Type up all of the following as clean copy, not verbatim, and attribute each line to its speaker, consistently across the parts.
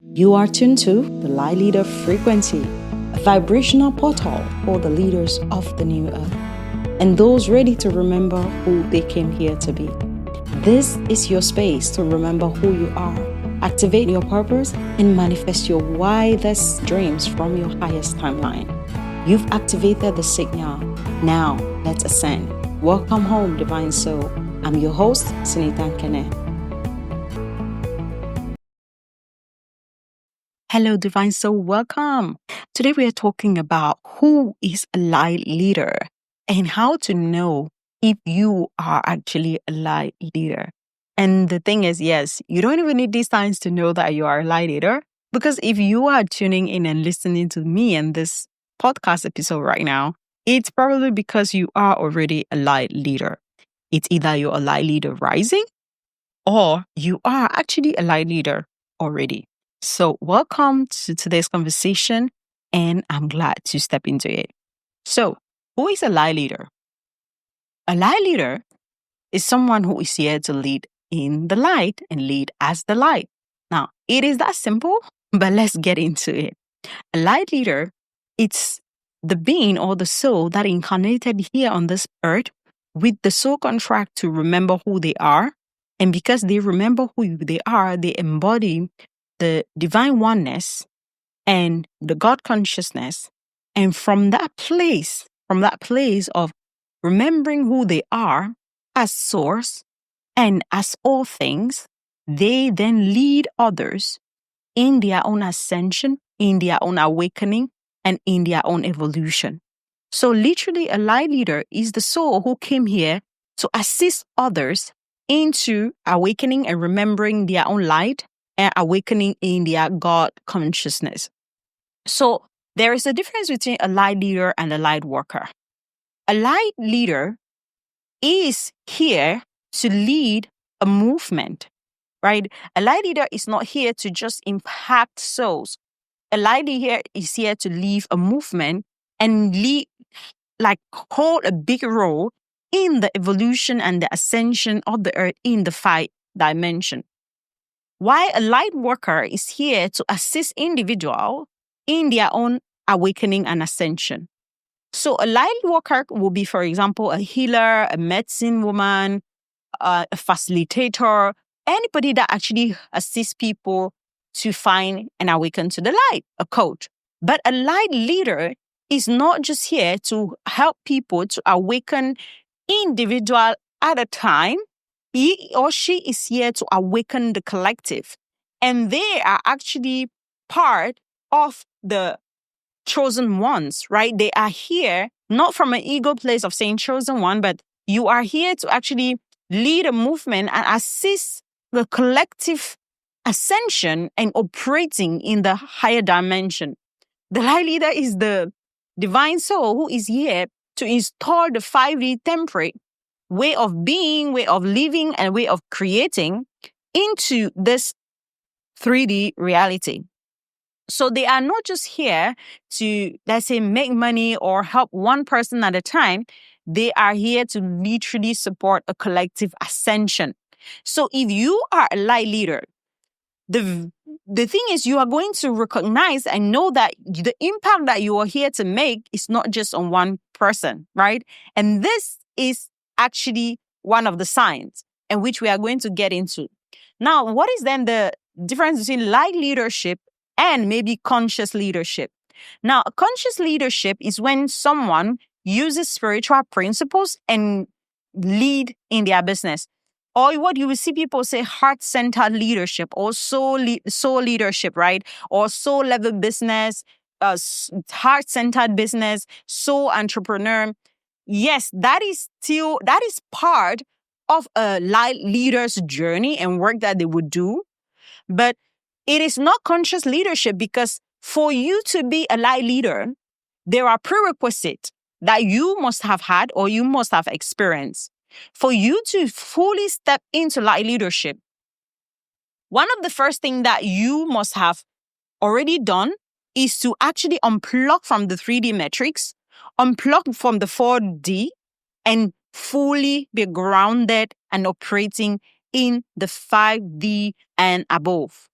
Speaker 1: You are tuned to the Light Leader Frequency, a vibrational portal for the leaders of the new earth and those ready to remember who they came here to be. This is your space to remember who you are, activate your purpose, and manifest your widest dreams from your highest timeline. You've activated the signal. Now, let's ascend. Welcome home, Divine Soul. I'm your host, Sonita Nkenne. Hello, Divine Soul. Welcome. Today we are talking about who is a light leader and how to know if you are actually a light leader. And the thing is, yes, you don't even need these signs to know that you are a light leader, because if you are tuning in and listening to me and this podcast episode right now, it's probably because you are already a light leader. It's either you're a light leader rising or you are actually a light leader already. So welcome to today's conversation, and I'm glad to step into it. So, who is a light leader? A light leader is someone who is here to lead in the light and lead as the light. Now, it is that simple, but let's get into it. A light leader, it's the being or the soul that incarnated here on this earth with the soul contract to remember who they are. And because they remember who they are, they embody the divine oneness and the God consciousness. And from that place of remembering who they are as source and as all things, they then lead others in their own ascension, in their own awakening, and in their own evolution. So literally, a light leader is the soul who came here to assist others into awakening and remembering their own light and awakening in their God consciousness. So there is a difference between a light leader and a light worker. A light leader is here to lead a movement, right? A light leader is not here to just impact souls. A light leader is here to lead a movement and hold a big role in the evolution and the ascension of the earth in the 5 dimension. While a light worker is here to assist individuals in their own awakening and ascension. So a light worker will be, for example, a healer, a medicine woman, a facilitator, anybody that actually assists people to find and awaken to the light, a coach. But a light leader is not just here to help people to awaken individual at a time. He or she is here to awaken the collective. And they are actually part of the chosen ones, right? They are here not from an ego place of saying chosen one, but you are here to actually lead a movement and assist the collective ascension and operating in the higher dimension. The light leader is the divine soul who is here to install the 5D template way of being, way of living, and way of creating into this 3D reality. So they are not just here to, let's say, make money or help one person at a time. They are here to literally support a collective ascension. So if you are a light leader, the thing is, you are going to recognize and know that the impact that you are here to make is not just on one person, right? And this is actually one of the signs, and which we are going to get into. Now, what is then the difference between light leadership and maybe conscious leadership? Now, conscious leadership is when someone uses spiritual principles and lead in their business. Or what you will see people say, heart-centered leadership or soul leadership, right? Or soul-level business, heart-centered business, soul entrepreneur. Yes, that is part of a light leader's journey and work that they would do. But it is not conscious leadership, because for you to be a light leader, there are prerequisites that you must have had or you must have experienced. For you to fully step into light leadership, one of the first things that you must have already done is to actually unplug from the 3D matrix, unplug from the 4D, and fully be grounded and operating in the 5D and above.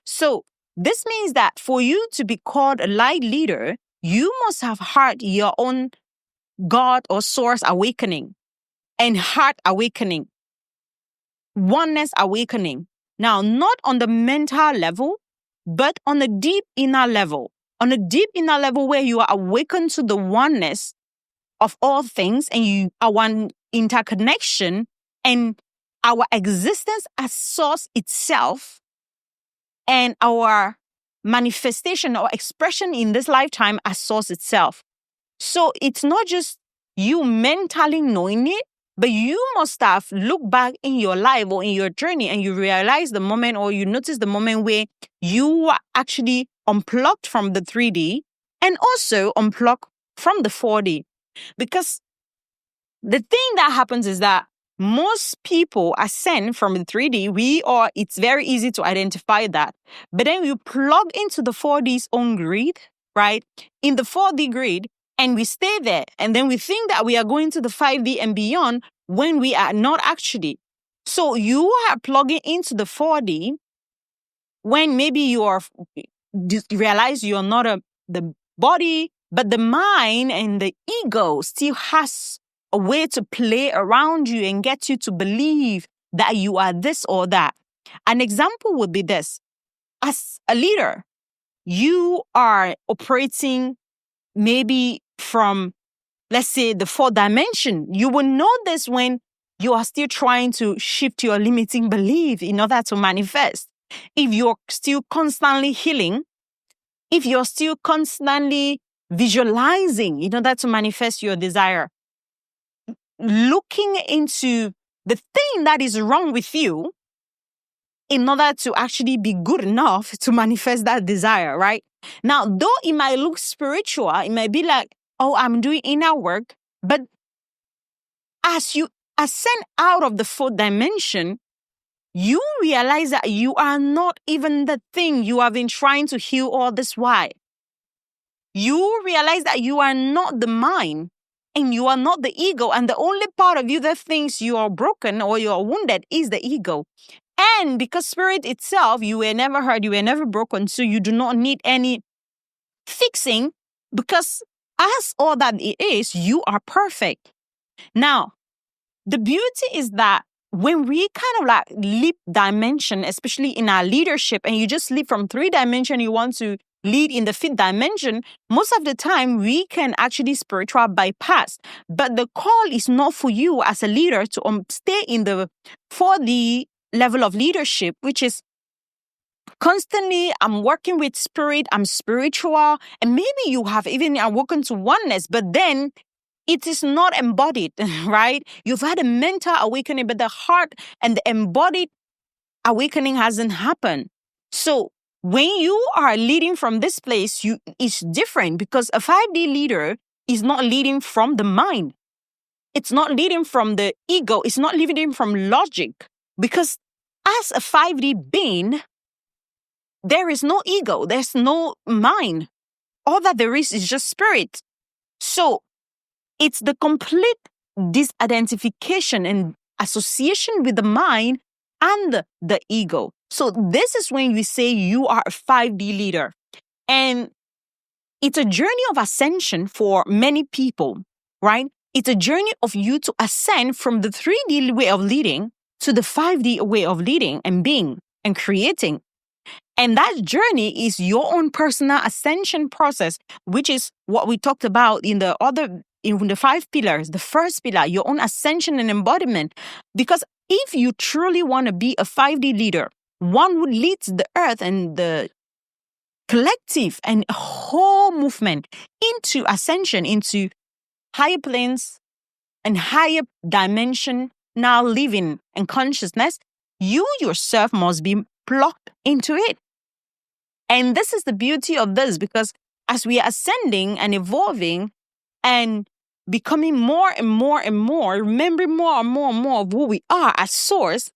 Speaker 1: So This means that for you to be called a light leader, you must have had your own God or source awakening and heart awakening, oneness awakening. Now, not on the mental level, but on a deep inner level. On a deep inner level where you are awakened to the oneness of all things and you are one interconnection and our existence as source itself and our manifestation or expression in this lifetime as source itself. So it's not just you mentally knowing it, but you must have looked back in your life or in your journey and you realize the moment or you notice the moment where you were actually unplugged from the 3D and also unplugged from the 4D. Because the thing that happens is that most people ascend from the 3D. It's very easy to identify that. But then we plug into the 4D's own grid, right? In the 4D grid, and we stay there. And then we think that we are going to the 5D and beyond when we are not actually. So you are plugging into the 4D when maybe you realize you're not the body, but the mind and the ego still has a way to play around you and get you to believe that you are this or that. An example would be this. As a leader, you are operating maybe from, let's say, the 4th dimension. You will know this when you are still trying to shift your limiting belief in order to manifest. If you're still constantly healing, if you're still constantly visualizing in order to manifest your desire, looking into the thing that is wrong with you in order to actually be good enough to manifest that desire, right? Now, though it might look spiritual, it might be like, oh, I'm doing inner work, but as you ascend out of the 4th dimension, you realize that you are not even the thing you have been trying to heal all this while. You realize that you are not the mind and you are not the ego. And the only part of you that thinks you are broken or you are wounded is the ego. And because spirit itself, you were never hurt, you were never broken, so you do not need any fixing because as all that it is, you are perfect. Now, the beauty is that when we kind of like leap dimension, especially in our leadership, and you just leap from 3 dimension, you want to lead in the 5th dimension, most of the time we can actually spiritual bypass. But the call is not for you as a leader to stay in the 4D level of leadership, which is constantly, I'm working with spirit, I'm spiritual, and maybe you have even awoken to oneness, but then it is not embodied, right? You've had a mental awakening, but the heart and the embodied awakening hasn't happened. So when you are leading from this place, it's different because a 5D leader is not leading from the mind. It's not leading from the ego. It's not leading from logic. Because as a 5D being, there is no ego. There's no mind. All that there is just spirit. So it's the complete disidentification and association with the mind and the ego. So this is when we say you are a 5D leader. And it's a journey of ascension for many people, right? It's a journey of you to ascend from the 3D way of leading to the 5D way of leading and being and creating. And that journey is your own personal ascension process, which is what we talked about in the 5 pillars. The first pillar, your own ascension and embodiment. Because if you truly want to be a 5D leader, one who leads the earth and the collective and whole movement into ascension, into higher planes and higher dimension, now living and consciousness, you yourself must be plugged into it. And this is the beauty of this, because as we are ascending and evolving and becoming more and more and more, remembering more and more and more of who we are as source,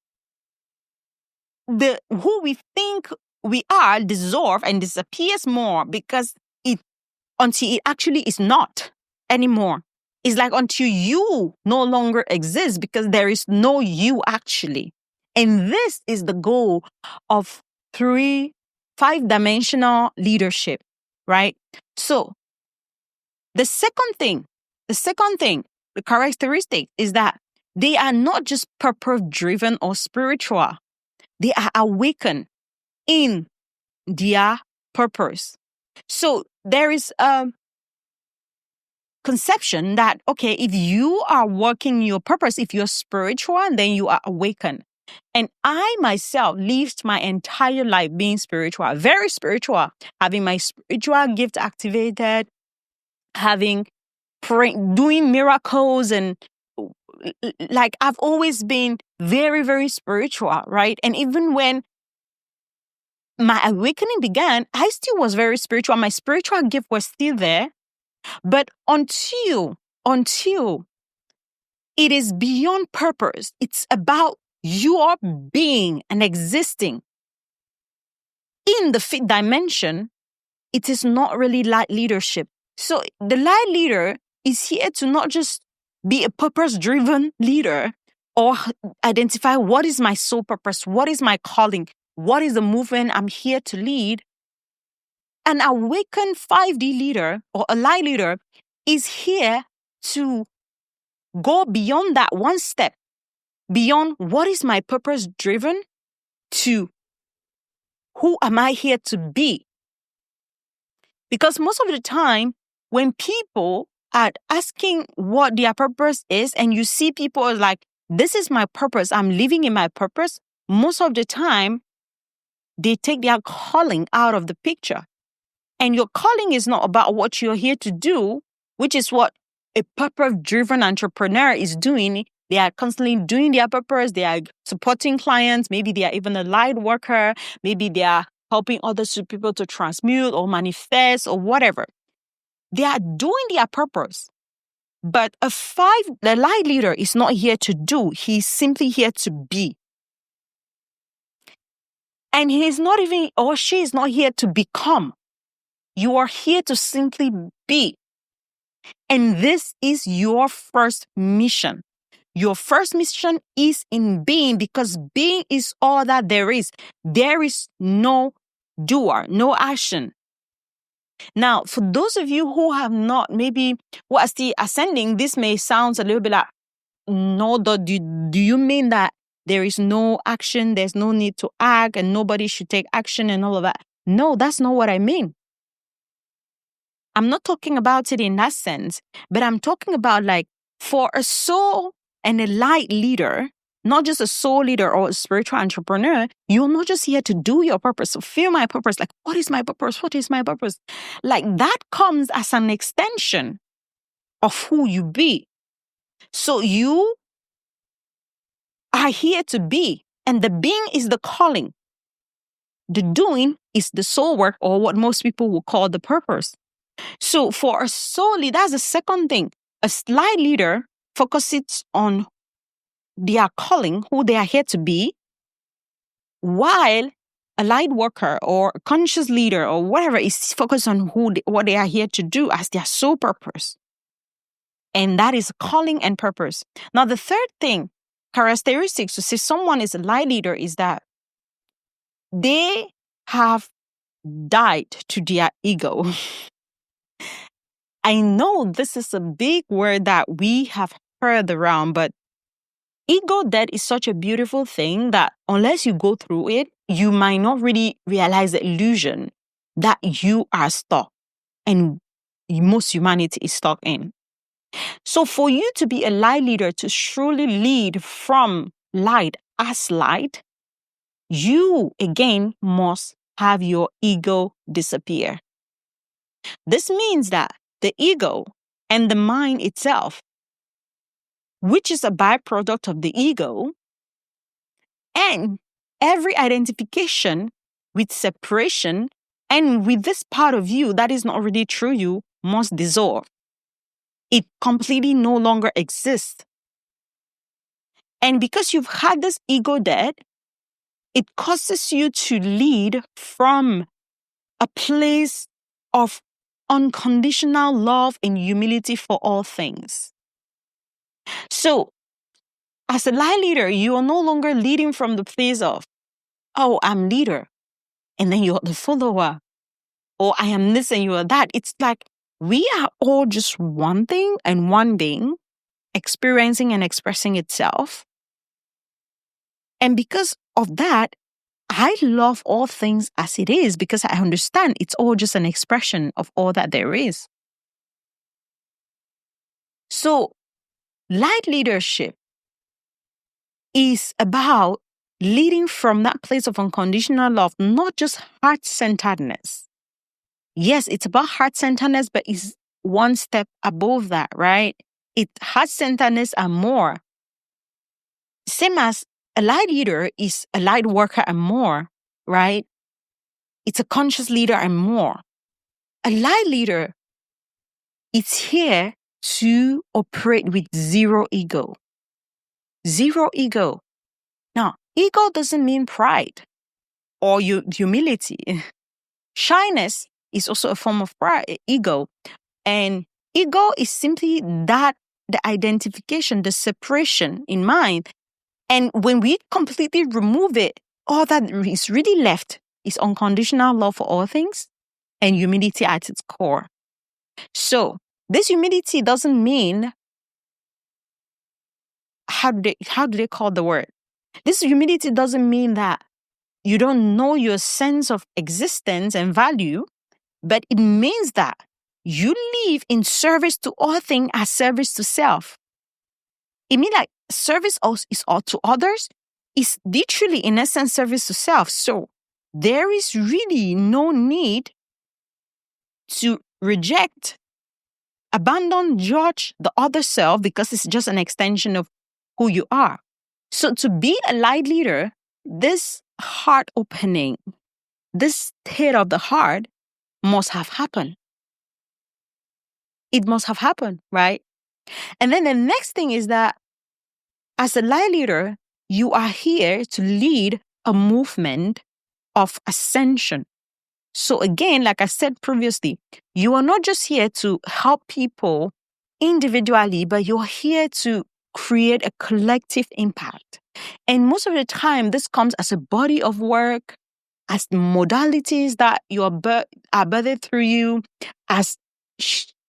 Speaker 1: who we think we are dissolves and disappears more because until it actually is not anymore. It's like until you no longer exist because there is no you actually. And this is the goal of 3 5-dimensional leadership, right? So the second thing, the characteristic is that they are not just purpose-driven or spiritual. They are awakened in their purpose. So there is a conception that, okay, if you are working your purpose, if you're spiritual, then you are awakened. And I myself lived my entire life being spiritual, very spiritual, having my spiritual gift activated, doing miracles, and like I've always been very, very spiritual, right? And even when my awakening began, I still was very spiritual. My spiritual gift was still there. But until it is beyond purpose, it's about your being and existing in the 5th dimension, it is not really light leadership. So the light leader is here to not just be a purpose-driven leader or identify what is my soul purpose, what is my calling, what is the movement I'm here to lead. An awakened 5D leader or a light leader is here to go beyond that one step, beyond what is my purpose driven to who am I here to be. Because most of the time, when people are asking what their purpose is, and you see people are like, this is my purpose, I'm living in my purpose, most of the time, they take their calling out of the picture. And your calling is not about what you're here to do, which is what a purpose-driven entrepreneur is doing. They are constantly doing their purpose. They are supporting clients. Maybe they are even a light worker. Maybe they are helping people to transmute or manifest or whatever. They are doing their purpose. But the light leader is not here to do. He's simply here to be. And he's not even, or she is not here to become. You are here to simply be. And this is your first mission. Your first mission is in being, because being is all that there is. There is no doer, no action. Now, for those of you who have not, maybe who are still ascending, this may sound a little bit like, no, do you mean that there is no action, there's no need to act, and nobody should take action and all of that? No, that's not what I mean. I'm not talking about it in that sense, but I'm talking about like for a soul and a light leader, not just a soul leader or a spiritual entrepreneur, you're not just here to do your purpose, to feel my purpose. Like, what is my purpose? What is my purpose? Like that comes as an extension of who you be. So you are here to be, and the being is the calling. The doing is the soul work, or what most people will call the purpose. So for a soul leader, that's the second thing. A light leader focuses on their calling, who they are here to be, while a light worker or a conscious leader or whatever is focused on what they are here to do as their soul purpose. And that is calling and purpose. Now, the third thing, characteristics to say someone is a light leader, is that they have died to their ego. I know this is a big word that we have heard around, but ego death is such a beautiful thing that unless you go through it, you might not really realize the illusion that you are stuck and most humanity is stuck in. So for you to be a light leader, to truly lead from light as light, you again must have your ego disappear. This means that the ego and the mind itself, which is a byproduct of the ego, and every identification with separation and with this part of you that is not really true you, must dissolve. It completely no longer exists. And because you've had this ego death, it causes you to lead from a place of unconditional love and humility for all things. So, as a light leader, you are no longer leading from the place of, oh, I'm leader. and then you're the follower, or I am this and you are that. It's like we are all just one thing and one being experiencing and expressing itself. And because of that, I love all things as it is because I understand it's all just an expression of all that there is. So, light leadership is about leading from that place of unconditional love, not just heart-centeredness. Yes, it's about heart-centeredness, but it's one step above that, right? It's heart-centeredness and more. Same as a light leader is a light worker and more, right? It's a conscious leader and more. A light leader is here to operate with zero ego. Zero ego. Now, ego doesn't mean pride or humility. Shyness is also a form of pride, ego. And ego is simply that, the identification, the separation in mind. And when we completely remove it, all that is really left is unconditional love for all things and humility at its core. So this humility doesn't mean, how do they call the word? This humility doesn't mean that you don't know your sense of existence and value, but it means that you live in service to all things as service to self. It means like service is all to others, is literally in essence service to self. So there is really no need to reject, abandon, judge the other self because it's just an extension of who you are. So to be a light leader, this heart opening, this state of the heart must have happened. It must have happened, right? And then the next thing is that as a light leader, you are here to lead a movement of ascension. So again, like I said previously, you are not just here to help people individually, but you're here to create a collective impact. And most of the time, this comes as a body of work, as modalities that are birthed through you, as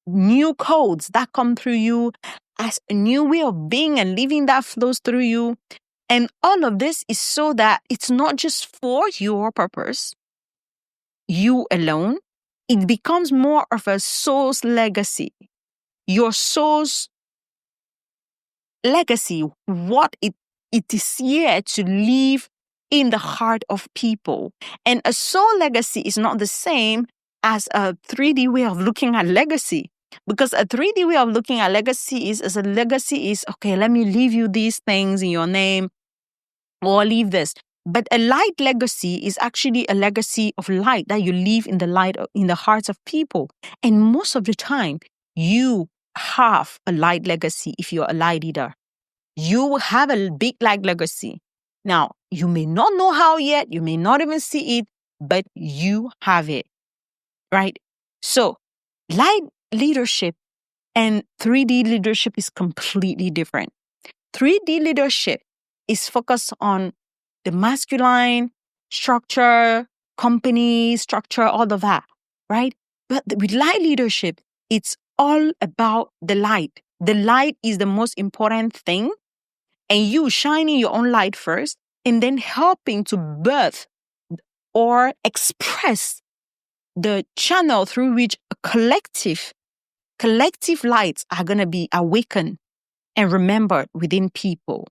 Speaker 1: new codes that come through you, as a new way of being and living that flows through you. And all of this is so that it's not just for your purpose, you alone. It becomes more of a soul's legacy. Your soul's legacy, what it is here to live in the heart of people. And a soul legacy is not the same as a 3D way of looking at legacy. Because a 3D way of looking at legacy is, okay, let me leave you these things in your name, or leave this. But a light legacy is actually a legacy of light that you leave in the light, in the hearts of people. And most of the time, you have a light legacy if you're a light leader. You have a big light legacy. Now, you may not know how yet, you may not even see it, but you have it, right? So, light leadership and 3D leadership is completely different. 3D leadership is focused on the masculine structure, company structure, all of that, right? But with light leadership, it's all about the light. The light is the most important thing. And you shining your own light first, and then helping to birth or express the channel through which a collective lights are going to be awakened and remembered within people.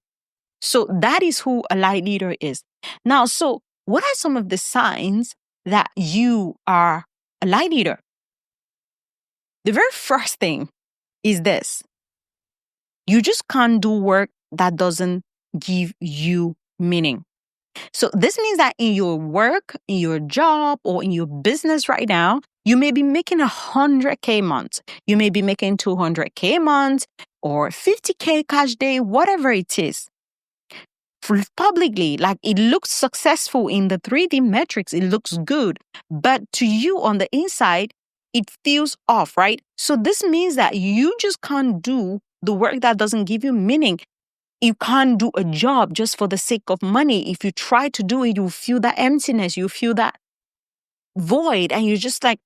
Speaker 1: So that is who a light leader is. Now, so what are some of the signs that you are a light leader? The very first thing is this. You just can't do work that doesn't give you meaning. So this means that in your work, in your job, or in your business right now, you may be making 100K months. You may be making 200K months or 50K cash day, whatever it is. Publicly, like it looks successful in the 3D metrics, it looks good. But to you on the inside, it feels off, right? So this means that you just can't do the work that doesn't give you meaning. You can't do a job just for the sake of money. If you try to do it, you feel that emptiness. You feel that void and you're just like,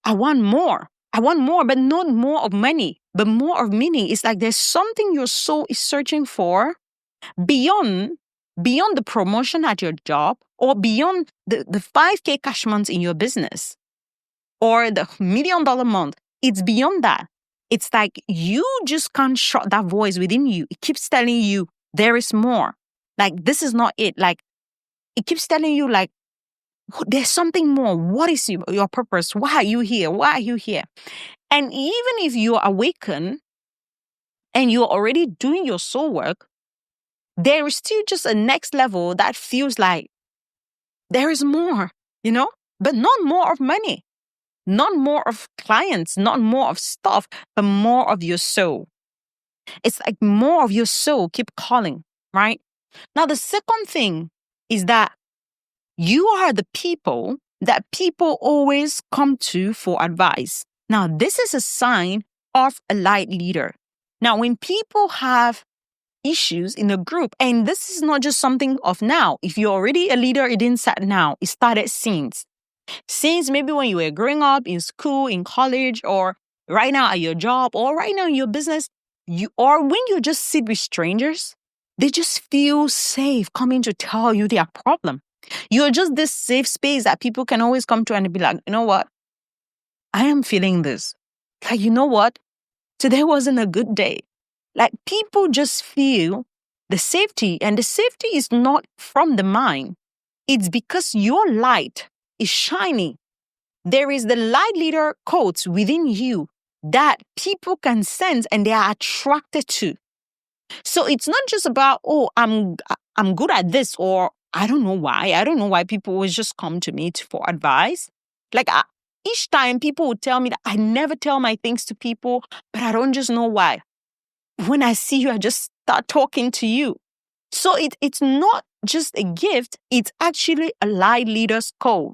Speaker 1: I want more. I want more, but not more of money, but more of meaning. It's like there's something your soul is searching for beyond the promotion at your job or beyond the 5K cash months in your business or the $1 million month. It's beyond that. It's like you just can't shut that voice within you. It keeps telling you there is more. Like, this is not it. Like, it keeps telling you, like, there's something more. What is your purpose? Why are you here? Why are you here? And even if you awaken and you're already doing your soul work, there is still just a next level that feels like there is more, but not more of money, not more of clients, not more of stuff, but more of your soul. It's like more of your soul keep calling, right? Now, the second thing is that you are the people that people always come to for advice. Now, this is a sign of a light leader. Now, when people have issues in a group, and this is not just something of now. If you're already a leader, it didn't start now. It started since maybe when you were growing up in school, in college, or right now at your job, or right now in your business, or when you just sit with strangers, they just feel safe coming to tell you their problem. You're just this safe space that people can always come to and be like, you know what? I am feeling this. Like, you know what? Today wasn't a good day. Like, people just feel the safety, and the safety is not from the mind. It's because your light is shining. There is the light leader codes within you that people can sense and they are attracted to. So it's not just about, oh, I'm good at this, or I don't know why. I don't know why people always just come to me for advice. Like, each time people would tell me that I never tell my things to people, but I don't just know why. When I see you, I just start talking to you. So it's not just a gift. It's actually a light leader's code.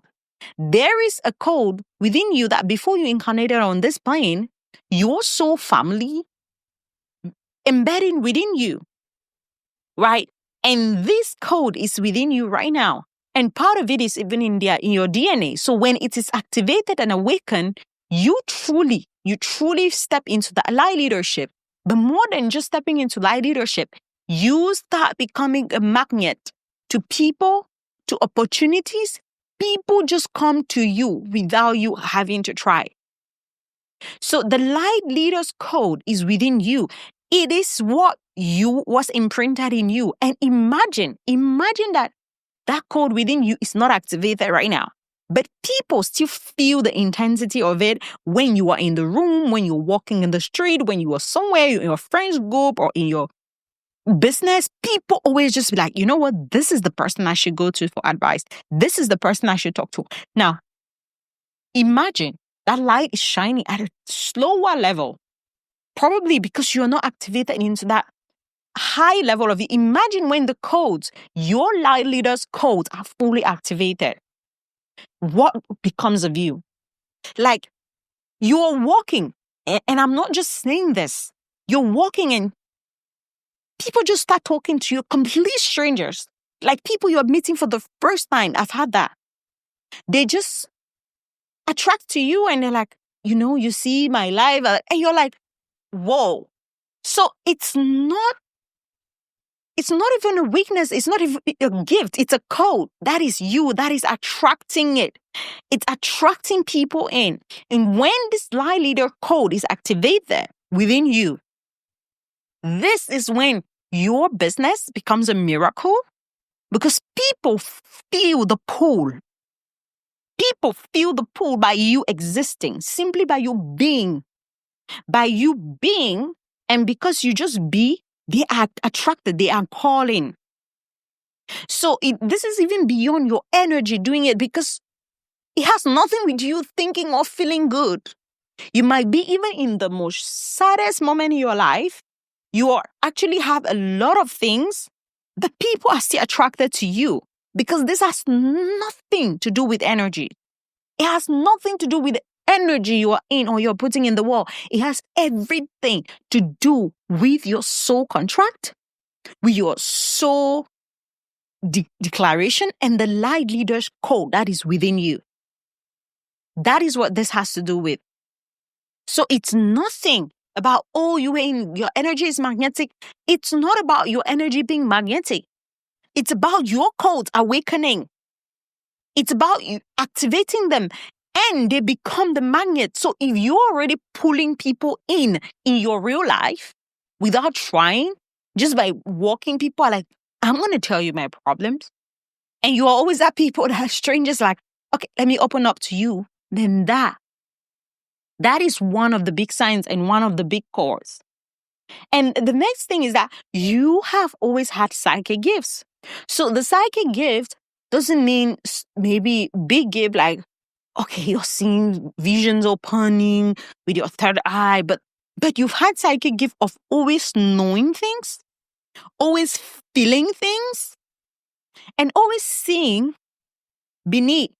Speaker 1: There is a code within you that before you incarnated on this plane, your soul family embedded within you, right? And this code is within you right now. And part of it is even in your DNA. So when it is activated and awakened, you truly step into that light leadership. But more than just stepping into light leadership, you start becoming a magnet to people, to opportunities. People just come to you without you having to try. So the light leader's code is within you. It is what was imprinted in you. And imagine that code within you is not activated right now. But people still feel the intensity of it when you are in the room, when you're walking in the street, when you are somewhere in your friends group or in your business. People always just be like, you know what? This is the person I should go to for advice. This is the person I should talk to. Now, imagine that light is shining at a slower level, probably because you're not activated into that high level of it. Imagine when the codes, your light leader's codes, are fully activated. What becomes of you? Like, you're walking, and I'm not just saying this. You're walking and people just start talking to you, complete strangers. Like people you're meeting for the first time. I've had that. They just attract to you and they're like, you see my life. And you're like, whoa. So it's not even a weakness. It's not even a gift. It's a code. That is you. That is attracting it. It's attracting people in. And when this light leader code is activated within you, this is when your business becomes a miracle because people feel the pull. People feel the pull by you existing, simply by you being. By you being, and because you just be, they are attracted, they are calling. So this is even beyond your energy doing it because it has nothing with you thinking or feeling good. You might be even in the most saddest moment in your life. You actually have a lot of things, but people are still attracted to you because this has nothing to do with energy. It has nothing to do with the energy you are in or you're putting in the world. It has everything to do with your soul contract, with your soul declaration, and the light leader's code that is within you. That is what this has to do with. So it's nothing about, your energy is magnetic. It's not about your energy being magnetic. It's about your codes awakening. It's about you activating them and they become the magnet. So if you're already pulling people in your real life without trying, just by walking, people are like, I'm going to tell you my problems. And you are always at people that are strangers like, okay, let me open up to you. Then that is one of the big signs and one of the big cores. And the next thing is that you have always had psychic gifts. So the psychic gift doesn't mean maybe big gift like, okay, you're seeing visions opening with your third eye, but you've had psychic gift of always knowing things, always feeling things, and always seeing beneath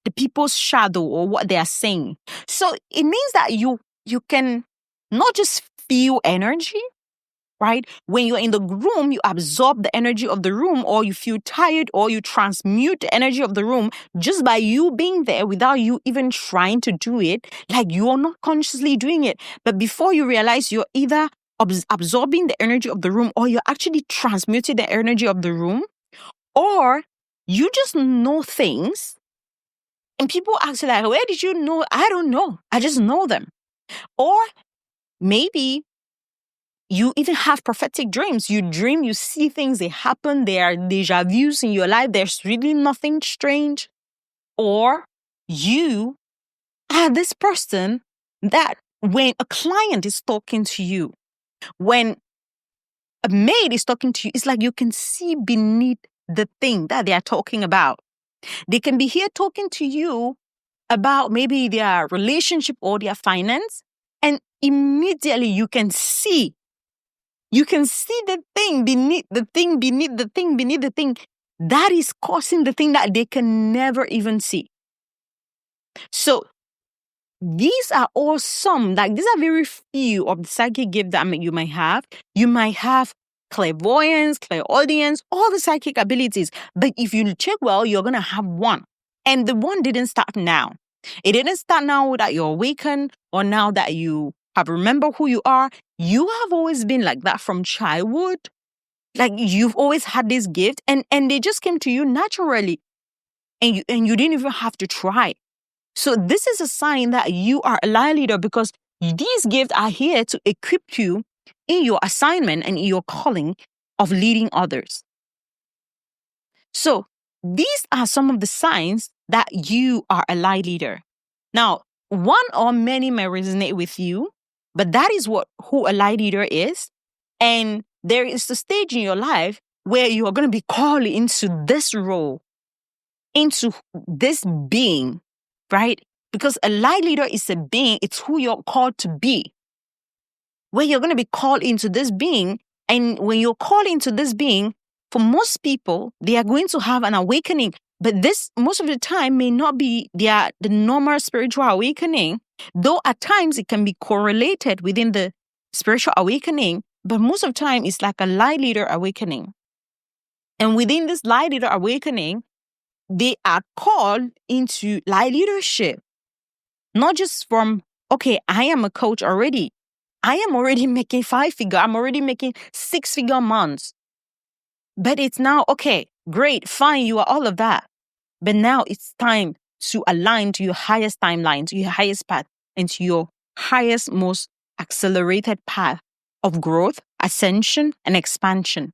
Speaker 1: the people's shadow or what they are saying. So it means that you can not just feel energy, right? When you're in the room, you absorb the energy of the room, or you feel tired, or you transmute the energy of the room just by you being there without you even trying to do it. Like you're not consciously doing it. But before you realize, you're either absorbing the energy of the room, or you're actually transmuting the energy of the room, or you just know things. And people ask you like, where did you know? I don't know. I just know them. Or maybe you even have prophetic dreams. You dream, you see things, they happen, there are deja vus in your life. There's really nothing strange. Or you are this person that when a client is talking to you, when a maid is talking to you, it's like you can see beneath the thing that they are talking about. They can be here talking to you about maybe their relationship or their finance, and immediately you can see the thing beneath the thing, beneath the thing, beneath the thing that is causing the thing that they can never even see. So these are all these are very few of the psychic gifts that you might have. You might have clairvoyance, clairaudience, all the psychic abilities. But if you check well, you're going to have one. And the one didn't start now. It didn't start now that you're awakened or now that you have remembered who you are. You have always been like that from childhood. Like you've always had this gift and they just came to you naturally. And you didn't even have to try. So this is a sign that you are a light leader, because these gifts are here to equip you in your assignment and in your calling of leading others. So these are some of the signs that you are a light leader. Now, one or many may resonate with you, but that is who a light leader is. And there is a stage in your life where you are going to be called into this role, into this being, right? Because a light leader is a being, it's who you're called to be. Where you're going to be called into this being, and when you're called into this being, for most people, they are going to have an awakening. But this, most of the time, may not be the normal spiritual awakening, though at times it can be correlated within the spiritual awakening. But most of the time, it's like a light leader awakening. And within this light leader awakening, they are called into light leadership. Not just from, okay, I am a coach already. I am already making 5-figure. I'm already making 6-figure months. But it's now, okay, great, fine, you are all of that. But now it's time to align to your highest timeline, to your highest path, and to your highest, most accelerated path of growth, ascension, and expansion.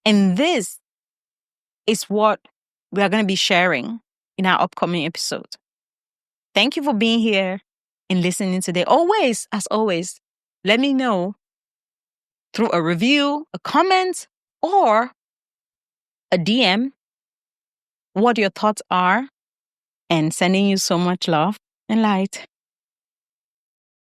Speaker 1: And this is what we are going to be sharing in our upcoming episode. Thank you for being here and listening today. Always, as always, let me know through a review, a comment, or a DM what your thoughts are, and sending you so much love and light.